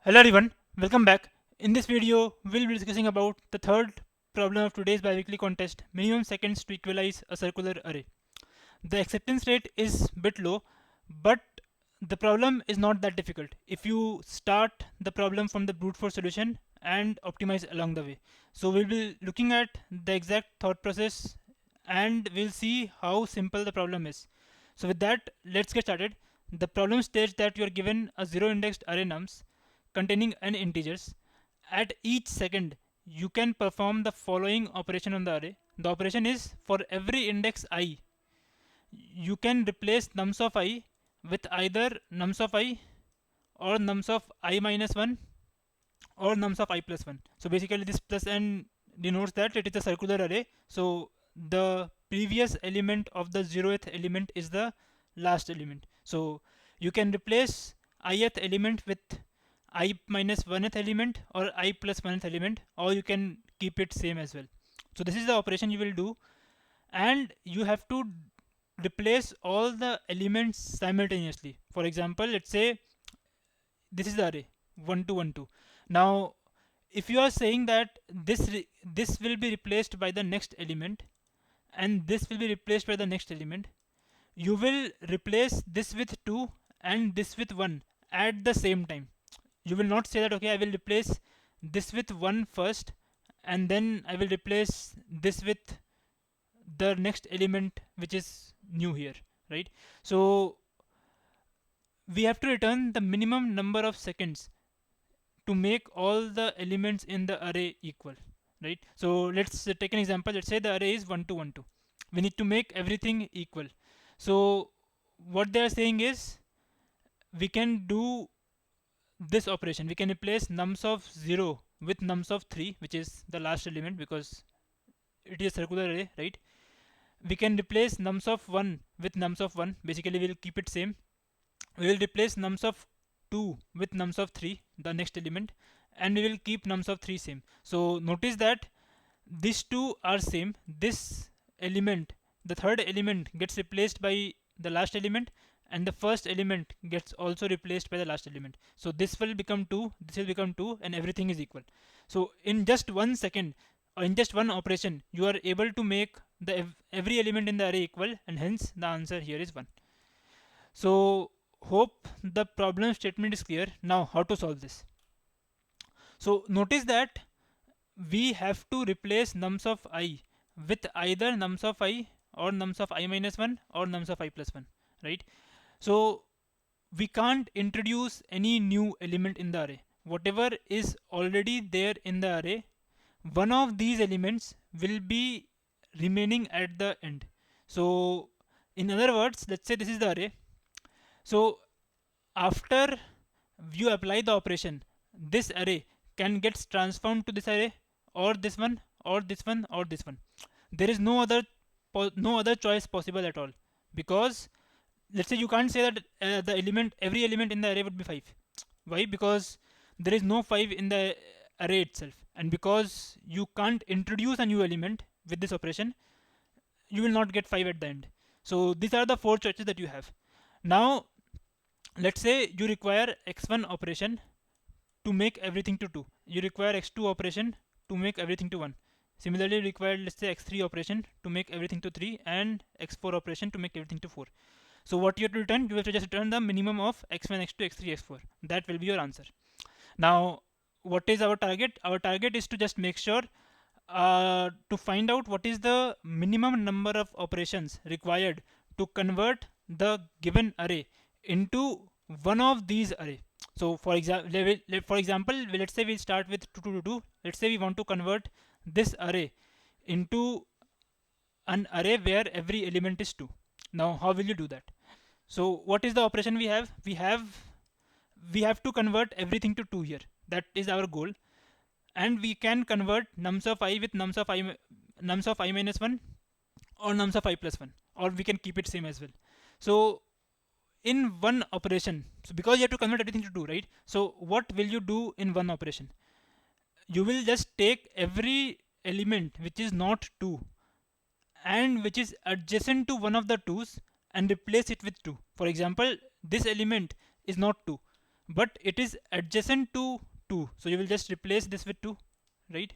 Hello everyone, welcome back. In this video, we'll be discussing about the third problem of today's biweekly contest, minimum seconds to equalize a circular array. The acceptance rate is bit low, but the problem is not that difficult if you start the problem from the brute force solution and optimize along the way. So we'll be looking at the exact thought process and we'll see how simple the problem is. So with that, let's get started. The problem states that you are given a zero indexed array nums containing n integers. At each second, you can perform the following operation on the array. The operation is for every index I, you can replace nums of I with either nums of I or nums of I minus 1 or nums of I plus 1. So basically this plus n denotes that it is a circular array. So the previous element of the 0th element is the last element. So you can replace ith element with I minus 1th element or I plus 1th element, or you can keep it same as well. So this is the operation you will do, and you have to replace all the elements simultaneously. For example, let's say this is the array 1 2 1 2. Now if you are saying that this will be replaced by the next element and this will be replaced by the next element, you will replace this with 2 and this with 1 at the same time. You will not say that okay, I will replace this with 1 first and then I will replace this with the next element which is new here, right? So we have to return the minimum number of seconds to make all the elements in the array equal, right? So let's take an example. Let's say the array is 1 2 1 2. We need to make everything equal. So what they are saying is we can do this operation. We can replace nums of 0 with nums of 3, which is the last element because it is a circular array, right? We can replace nums of 1 with nums of 1. Basically we'll keep it same. We will replace nums of 2 with nums of 3, the next element, and we will keep nums of 3 same. So notice that these two are same. This element, the third element, gets replaced by the last element, and the first element gets also replaced by the last element. So this will become 2, this will become 2, and everything is equal. So in just 1 second or in just one operation, you are able to make the every element in the array equal, and hence the answer here is 1. So hope the problem statement is clear. Now how to solve this? So notice that we have to replace nums of I with either nums of I or nums of I minus 1 or nums of I plus 1, right? So we can't introduce any new element in the array. Whatever is already there in the array, one of these elements will be remaining at the end. So in other words, let's say this is the array. So after you apply the operation, this array can get transformed to this array or this one or this one or this one. There is no other choice possible at all, because let's say you can't say that every element in the array would be 5. Why? Because there is no 5 in the array itself, and because you can't introduce a new element with this operation, you will not get 5 at the end. So these are the 4 choices that you have. Now let's say you require x1 operation to make everything to 2. You require x2 operation to make everything to 1. Similarly, you require, let's say, x3 operation to make everything to 3 and x4 operation to make everything to 4. So what you have to return? You have to just return the minimum of x1, x2, x3, x4. That will be your answer. Now what is our target? Our target is to just make sure to find out what is the minimum number of operations required to convert the given array into one of these array. So for example, let's say we start with 2 2 2. Let's say we want to convert this array into an array where every element is 2. Now how will you do that? So what is the operation we have? We have to convert everything to 2 here. That is our goal, and we can convert nums of I with nums of I minus 1 or nums of I plus 1, or we can keep it same as well. So in one operation, so because you have to convert everything to 2, right? So what will you do in one operation? You will just take every element which is not 2 and which is adjacent to one of the 2's and replace it with 2. For example, this element is not 2, but it is adjacent to 2, so you will just replace this with 2, right?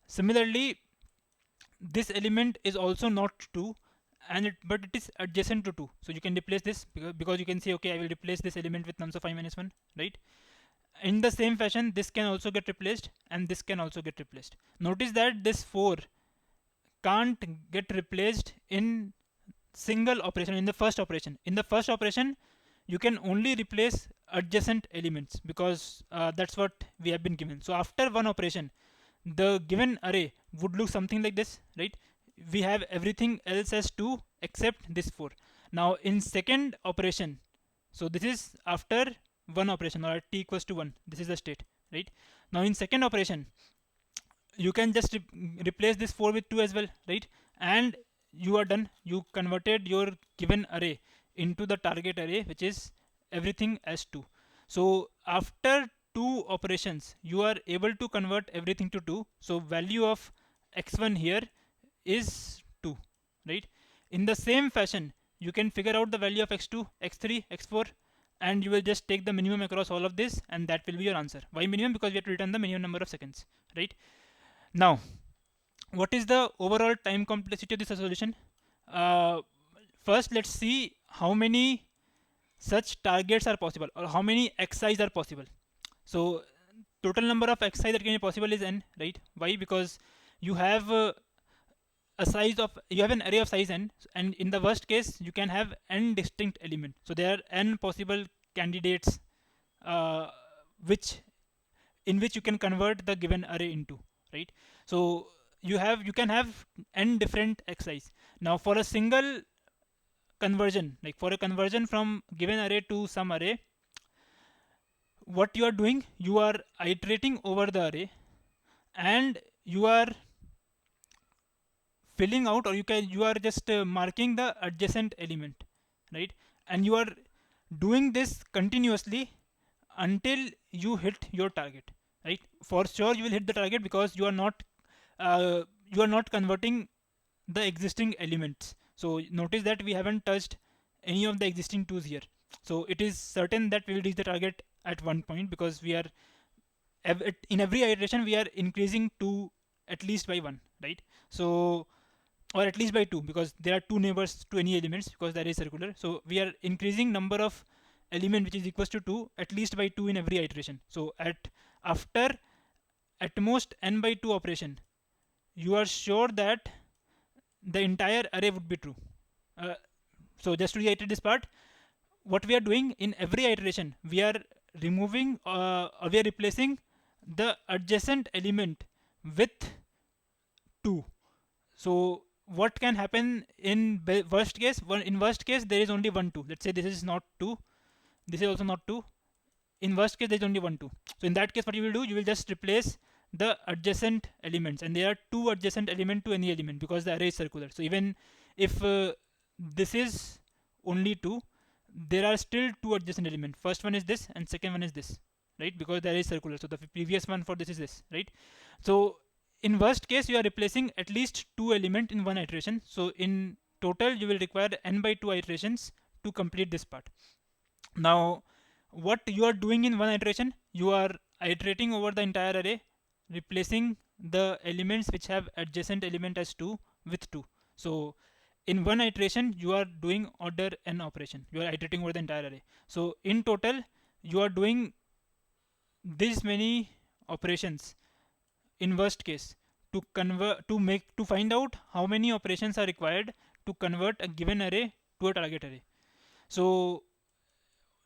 Similarly, this element is also not 2, but it is adjacent to 2, so you can replace this, because you can say, okay, I will replace this element with nums of I minus 1, right? In the same fashion, this can also get replaced and this can also get replaced. Notice that this 4 can't get replaced in single operation, in the first operation. In the first operation, you can only replace adjacent elements, because that's what we have been given. So after one operation, the given array would look something like this, right? We have everything else as 2 except this 4. Now in second operation, so this is after one operation, or at t equals to 1, this is the state, right? Now in second operation, you can just replace this 4 with 2 as well, right? And you are done. You converted your given array into the target array, which is everything as 2. So after 2 operations, you are able to convert everything to 2. So value of x1 here is 2, right? In the same fashion, you can figure out the value of x2, x3, x4, and you will just take the minimum across all of this, and that will be your answer. Why minimum? Because we have to return the minimum number of seconds, right? Now, what is the overall time complexity of this solution? First, let's see how many such targets are possible, or how many xi's are possible. So total number of xi that can be possible is n, right? Why? Because you have you have an array of size n, and in the worst case you can have n distinct element. So there are n possible candidates which in which you can convert the given array into, right? So you can have n different xi's. Now for a single conversion, like for a conversion from given array to some array, what you are doing, you are iterating over the array, and you are filling out, or you are just marking the adjacent element, right? And you are doing this continuously until you hit your target, right? For sure you will hit the target, because you are not converting the existing elements. So notice that we haven't touched any of the existing 2's here. So it is certain that we will reach the target at one point, because we are in every iteration we are increasing 2 at least by 1, right? So, or at least by 2, because there are 2 neighbors to any elements, because that is circular. So we are increasing number of element which is equals to 2 at least by 2 in every iteration. So after at most n by 2 operation, you are sure that the entire array would be true. So just to reiterate this part, what we are doing in every iteration, we are removing or we are replacing the adjacent element with 2. So what can happen in worst case? In worst case, there is only 1 2. Let's say this is not 2, this is also not 2. In worst case, there is only 1 2. So in that case, what you will do, you will just replace the adjacent elements, and there are 2 adjacent element to any element, because the array is circular. So even if this is only 2, there are still 2 adjacent elements. First one is this, and second one is this, right? Because the array is circular. So the previous one for this is this, right? So in worst case, you are replacing at least 2 elements in one iteration. So in total, you will require n by 2 iterations to complete this part. Now, what you are doing in one iteration, you are iterating over the entire array, replacing the elements which have adjacent element as 2 with 2. So in one iteration, you are doing order n operation. You are iterating over the entire array. So in total, you are doing this many operations in worst case to find out how many operations are required to convert a given array to a target array. So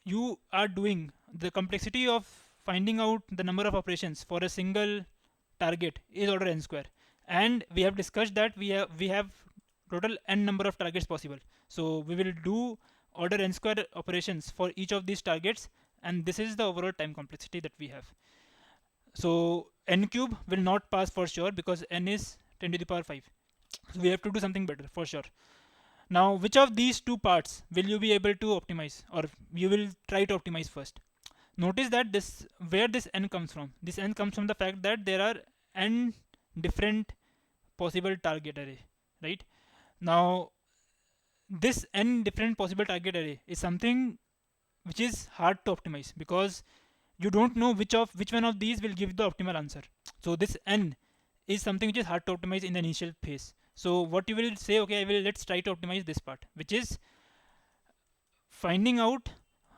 you are doing the complexity of finding out the number of operations for a single target is order n square, and we have discussed that we have total n number of targets possible. So we will do order n square operations for each of these targets, and this is the overall time complexity that we have. So n cube will not pass for sure, because n is 10 to the power 5. So we have to do something better for sure. Now, which of these two parts will you be able to optimize, or you will try to optimize first? Notice that where this n comes from. This n comes from the fact that there are n different possible target array, right? Now, this n different possible target array is something which is hard to optimize because you don't know which one of these will give the optimal answer. So this n is something which is hard to optimize in the initial phase. So what you will say, okay, let's try to optimize this part, which is finding out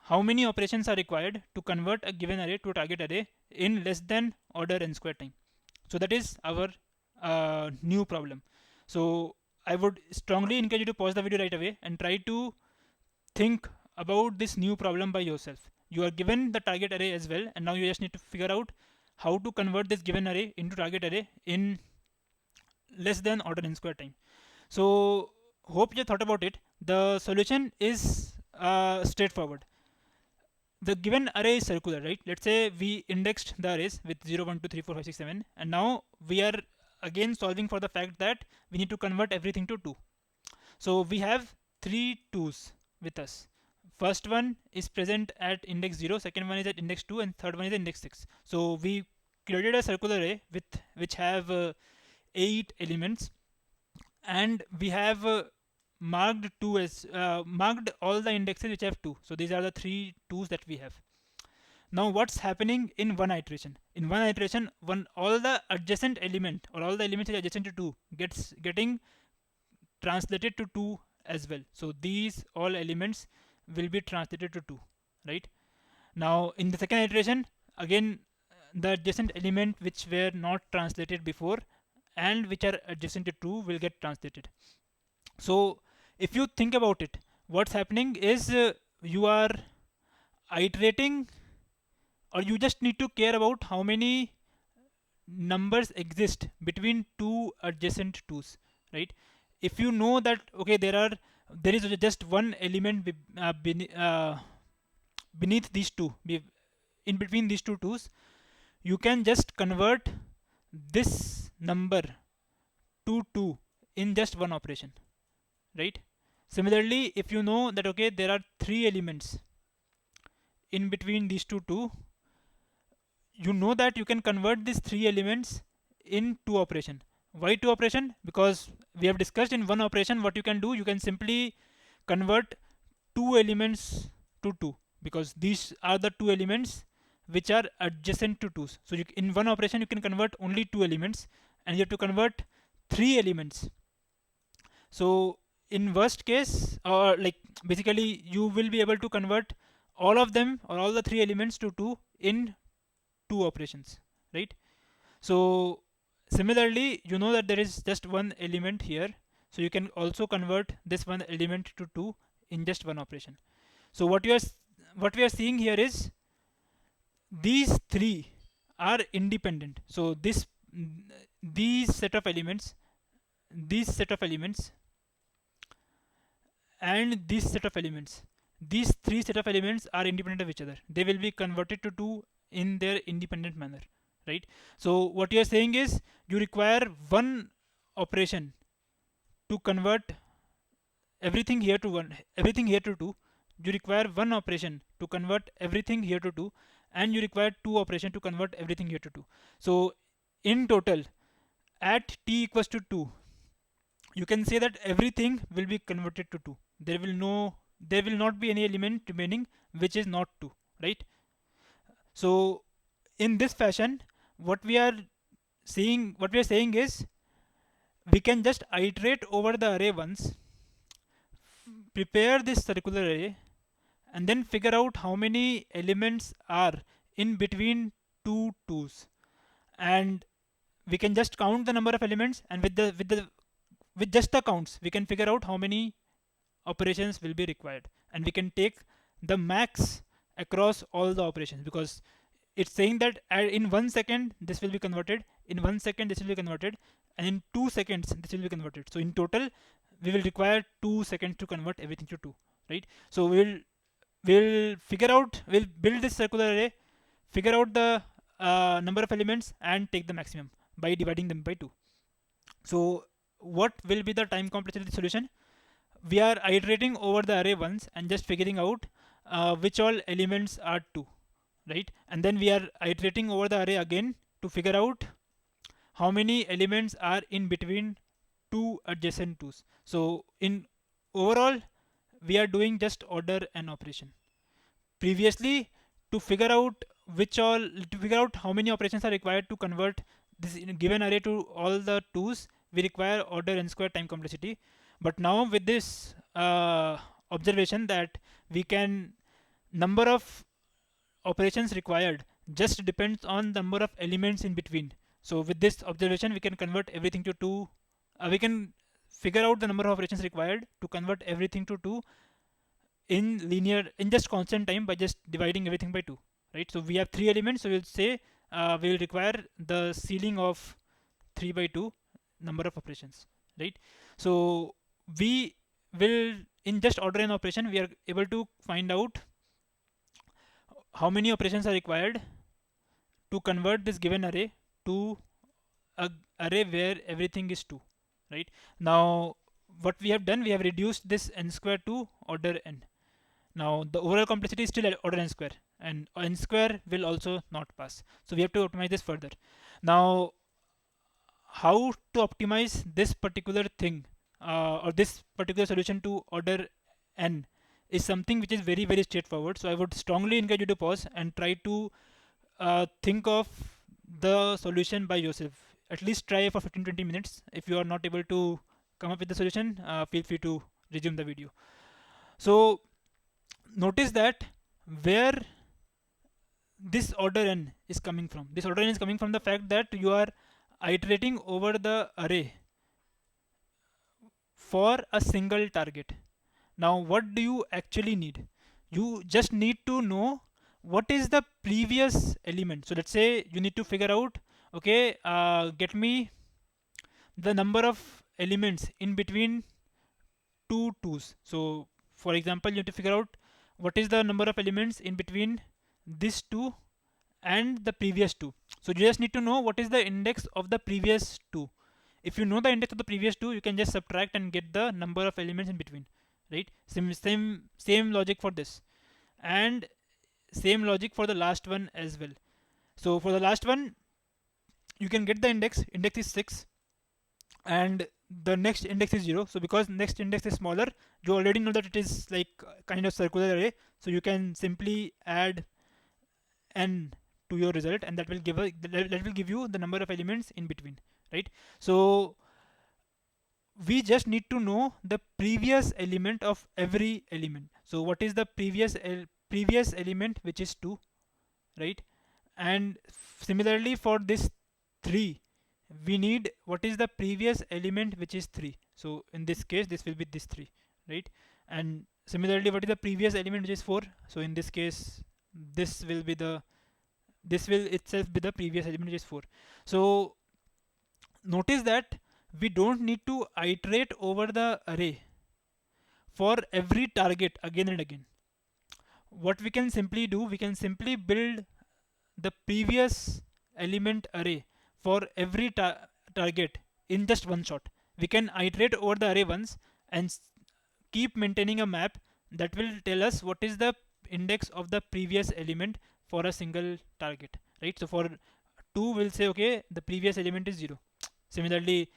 how many operations are required to convert a given array to a target array in less than order n square time. So that is our new problem. So I would strongly encourage you to pause the video right away and try to think about this new problem by yourself. You are given the target array as well, and now you just need to figure out how to convert this given array into target array in less than order n square time. So hope you thought about it. The solution is straightforward. The given array is circular, right? Let's say we indexed the arrays with 0, 1, 2, 3, 4, 5, 6, 7, and now we are again solving for the fact that we need to convert everything to 2. So we have 3 2's with us. First one is present at index 0, second one is at index 2, and third one is at index 6. So we created a circular array with which have 8 elements, and we have marked marked all the indexes which have 2. So these are the 3 2's that we have. Now what's happening in one iteration? In one iteration, all the adjacent element or all the elements adjacent to 2 getting translated to 2 as well. So these all elements will be translated to 2, right? Now in the second iteration, again the adjacent element which were not translated before and which are adjacent to 2 will get translated. So if you think about it, what's happening is you are iterating, or you just need to care about how many numbers exist between two adjacent 2's, right? If you know that okay, there is just one element beneath these two, in between these two 2's, you can just convert this number to 2 in just one operation, right? Similarly, if you know that okay, there are 3 elements in between these two, you know that you can convert these 3 elements in 2 operation. Why 2 operation? Because we have discussed in one operation what you can do. You can simply convert 2 elements to 2, because these are the 2 elements which are adjacent to 2's. So in one operation you can convert only 2 elements, and you have to convert 3 elements. So in worst case, or like basically you will be able to convert all of them or all the 3 elements to 2 in 2 operations, right? So similarly, you know that there is just one element here, so you can also convert this one element to 2 in just one operation. So what we are seeing here is these 3 are independent. So these set of elements and this set of elements, these 3 set of elements are independent of each other. They will be converted to 2 in their independent manner, right? So what you are saying is you require one operation to convert everything here to 2. You require one operation to convert everything here to 2, and you require 2 operations to convert everything here to 2. So in total, at t equals to 2, you can say that everything will be converted to 2. There will not be any element remaining which is not 2, right? So in this fashion, what we are saying is we can just iterate over the array once, prepare this circular array, and then figure out how many elements are in between 2 2's, and we can just count the number of elements, and with just the counts we can figure out how many operations will be required, and we can take the max across all the operations, because it's saying that in 1 second this will be converted, in 1 second this will be converted, and in 2 seconds this will be converted. So in total we will require 2 seconds to convert everything to 2, right? So we'll build this circular array, figure out the number of elements, and take the maximum by dividing them by 2. So what will be the time complexity solution? We are iterating over the array once and just figuring out which all elements are 2, right? And then we are iterating over the array again to figure out how many elements are in between 2 adjacent 2's. So in overall we are doing just order n operation. previously, to figure out how many operations are required to convert this given array to all the 2's, we require order n square time complexity. But now with this observation that we can number of operations required just depends on number of elements in between. So with this observation, we can convert everything to 2. We can figure out the number of operations required to convert everything to 2 in just constant time by just dividing everything by 2, right? So we have 3 elements, so we'll say we'll require the ceiling of 3 by 2 number of operations, right? So we will, in just order n operation, we are able to find out how many operations are required to convert this given array to a array where everything is 2, right? Now what we have done, we have reduced this n square to order n. Now the overall complexity is still at order n square, and n square will also not pass. So we have to optimize this further. Now how to optimize this particular thing or this particular solution to order n is something which is very, very straightforward. So I would strongly encourage you to pause and try to think of the solution by yourself. At least try for 15-20 minutes. If you are not able to come up with the solution, feel free to resume the video. So notice that where this order n is coming from. This order n is coming from the fact that you are iterating over the array for a single target. Now what do you actually need? You just need to know what is the previous element. So let's say you need to figure out, okay, get me the number of elements in between two 2's. So for example, you need to figure out what is the number of elements in between this 2 and the previous 2. So you just need to know what is the index of the previous 2. If you know the index of the previous 2, you can just subtract and get the number of elements in between, right? Same logic for this, and same logic for the last one as well. So for the last one, you can get the index is 6, and the next index is 0. So because next index is smaller, you already know that it is like kind of circular array, so you can simply add n to your result, and that will give you the number of elements in between, right? So we just need to know the previous element of every element. So what is the previous element, which is 2, right? And similarly for this 3, we need what is the previous element, which is 3. So in this case, this will be this 3, right? And similarly, what is the previous element, which is 4? So in this case, this will itself be the previous element, which is 4. So notice that we don't need to iterate over the array for every target again and again. What we can simply do, we can simply build the previous element array for every target in just one shot. We can iterate over the array once and keep maintaining a map that will tell us what is the index of the previous element for a single target, right? So for 2, we'll say, okay, the previous element is 0. Similarly,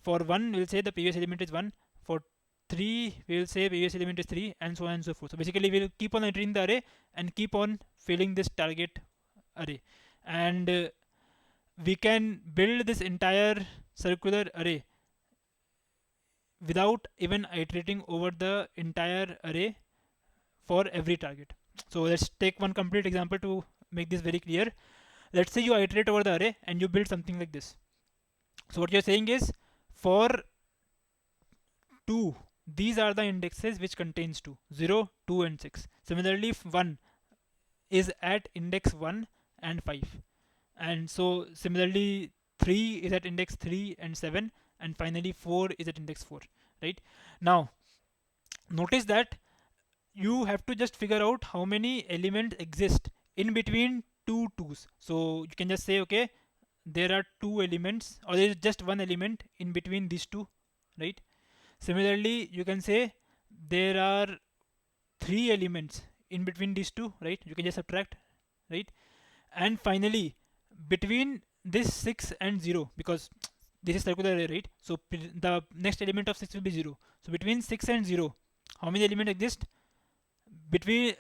for 1, we'll say the previous element is 1. For 3, we'll say previous element is 3, and so on and so forth. So basically, we'll keep on iterating the array and keep on filling this target array. And we can build this entire circular array without even iterating over the entire array for every target. So let's take one complete example to make this very clear. Let's say you iterate over the array and you build something like this. So what you're saying is, for 2, these are the indexes which contains 2, 0, 2 and 6. Similarly, if 1 is at index 1 and 5. And so similarly, 3 is at index 3 and 7, and finally 4 is at index 4, right? Now notice that you have to just figure out how many elements exist in between two 2's. So you can just say, okay, there are 2 elements, or there is just 1 element in between these 2, right? Similarly, you can say there are 3 elements in between these 2, right? You can just subtract, right? And finally, between this 6 and 0, because this is circular array, right? So the next element of 6 will be 0. So between 6 and 0, how many elements exist? between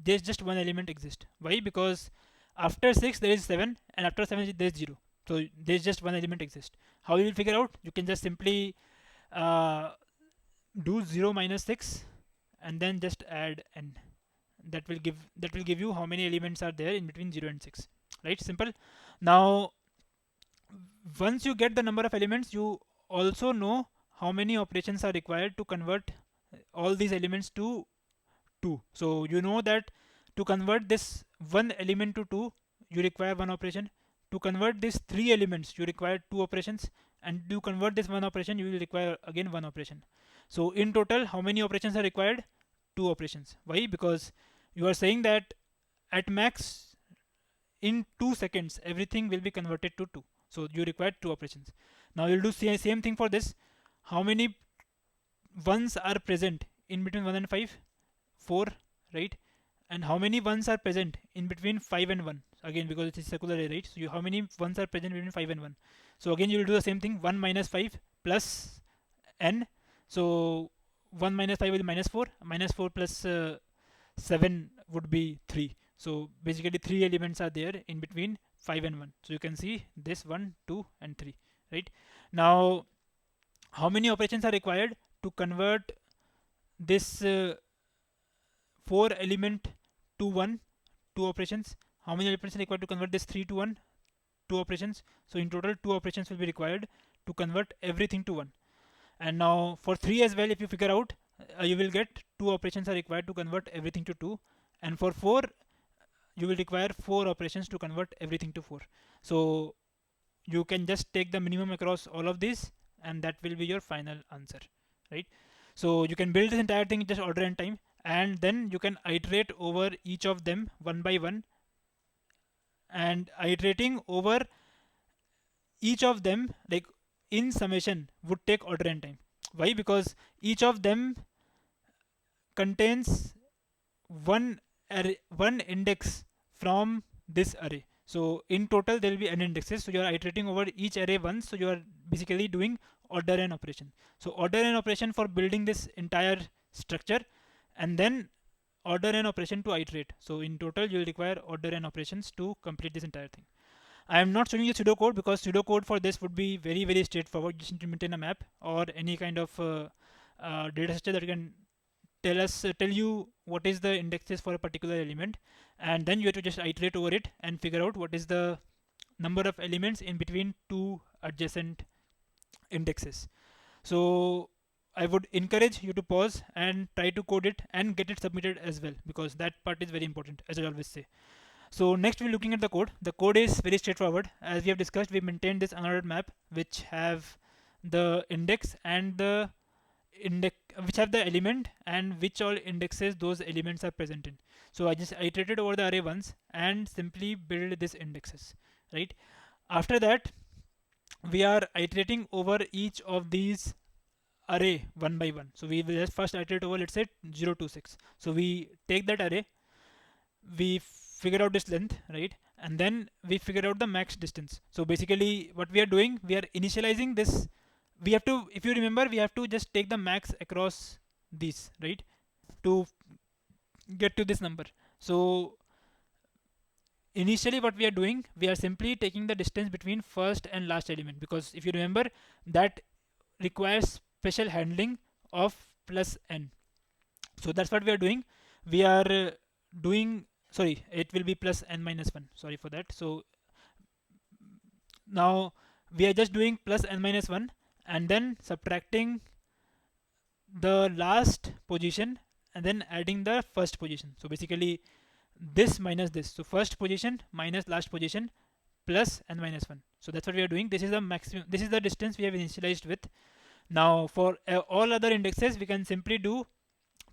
there's just one element exist. Why? Because after 6 there is 7 and after 7 there is 0. So there's just one element exist. How you will figure out? You can just simply uh, do 0 minus 6 and then just add n. That will give you how many elements are there in between 0 and 6. Right? Simple. Now once you get the number of elements, you also know how many operations are required to convert all these elements to 2. So you know that to convert this one element to 2, you require one operation. To convert these 3 elements, you require 2 operations. And to convert this one operation, you will require again one operation. So in total, how many operations are required? 2 operations. Why? Because you are saying that at max in 2 seconds, everything will be converted to 2. So you require 2 operations. Now you'll do same thing for this. How many ones are present in between 1 and 5? 4, right? And how many ones are present in between 5 and 1? Again, because it's a circular array, right? So how many ones are present between 5 and 1? So again, you will do the same thing. 1 minus 5 plus n. So 1 minus 5 will be minus 4. Minus 4 plus 7 would be 3. So basically 3 elements are there in between 5 and 1. So you can see this 1, 2 and 3, right? Now how many operations are required to convert this 4 element to 1? 2 operations. How many operations are required to convert this 3 to 1? 2 operations. So in total 2 operations will be required to convert everything to 1. And now for 3 as well, if you figure out, you will get 2 operations are required to convert everything to 2. And for 4, you will require 4 operations to convert everything to 4. So you can just take the minimum across all of these, and that will be your final answer, right? So you can build this entire thing in just order and time, and then you can iterate over each of them one by one, and iterating over each of them like in summation would take order and time. Why? Because each of them contains one array, one index from this array. So in total there will be n indexes. So you are iterating over each array once. So you are basically doing order n operation. So order n operation for building this entire structure, and then order n operation to iterate. So in total you will require order n operations to complete this entire thing. I am not showing you pseudocode because pseudocode for this would be very straightforward. You just need to maintain a map or any kind of data structure that can tell you what is the indexes for a particular element, and then you have to just iterate over it and figure out what is the number of elements in between 2 adjacent indexes. So I would encourage you to pause and try to code it and get it submitted as well, because that part is very important, as I always say. So next we're looking at the code. The code is very straightforward. As we have discussed, we maintain this unordered map which have the index and the which have the element and which all indexes those elements are present in. So I just iterated over the array once and simply build these indexes, right? After that, we are iterating over each of these array one by one. So we will just first iterate over, let's say 0 to 6. So we take that array, we figure out its length, right? And then we figure out the max distance. So basically what we are doing, we are initializing this. We have to, if you remember, we have to just take the max across these, right, to get to this number. So initially what we are doing, we are simply taking the distance between first and last element, because if you remember, that requires special handling of plus n. So that's what we are doing. We are doing, sorry, it will be plus n minus 1, sorry for that. So now we are just doing plus n minus 1 and then subtracting the last position and then adding the first position. So basically this minus this. So first position minus last position plus n minus 1. So that's what we are doing. This is the maximum. This is the distance we have initialized with. Now for all other indexes, we can simply do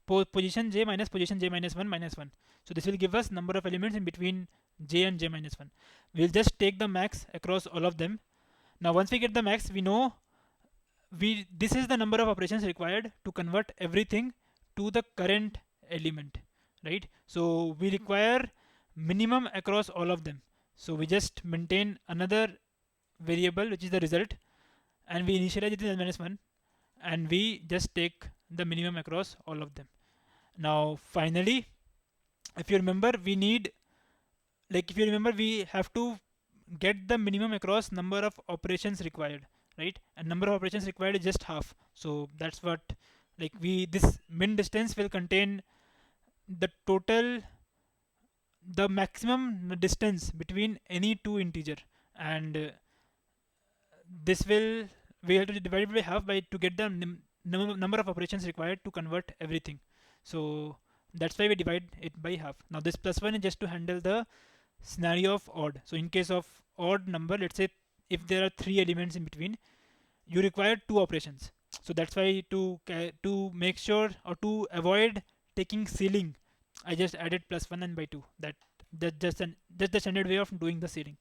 position j minus position j minus 1 minus 1. So this will give us number of elements in between j and j minus 1. We'll just take the max across all of them. Now once we get the max, we know this is the number of operations required to convert everything to the current element, right? So we require minimum across all of them. So we just maintain another variable which is the result, and we initialize it in n minus 1, and we just take the minimum across all of them. Now finally, if you remember, if you remember, we have to get the minimum across number of operations required, right? And number of operations required is just half. So that's what, this min distance will contain the total, the maximum distance between any two integer, and this will, we have to divide it by half by to get the number of operations required to convert everything. So that's why we divide it by half. Now this plus one is just to handle the scenario of odd. So in case of odd number, let's say if there are three elements in between, you require two operations. So that's why to make sure or to avoid taking ceiling, I just added plus one and by two. That's just the standard way of doing the ceiling.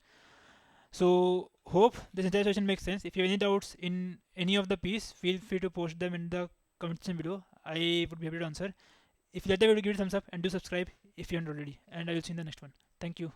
So hope this entire session makes sense. If you have any doubts in any of the piece, feel free to post them in the comment section below. I would be happy to answer. If you like the video, give it a thumbs up and do subscribe if you haven't already. And I will see you in the next one. Thank you.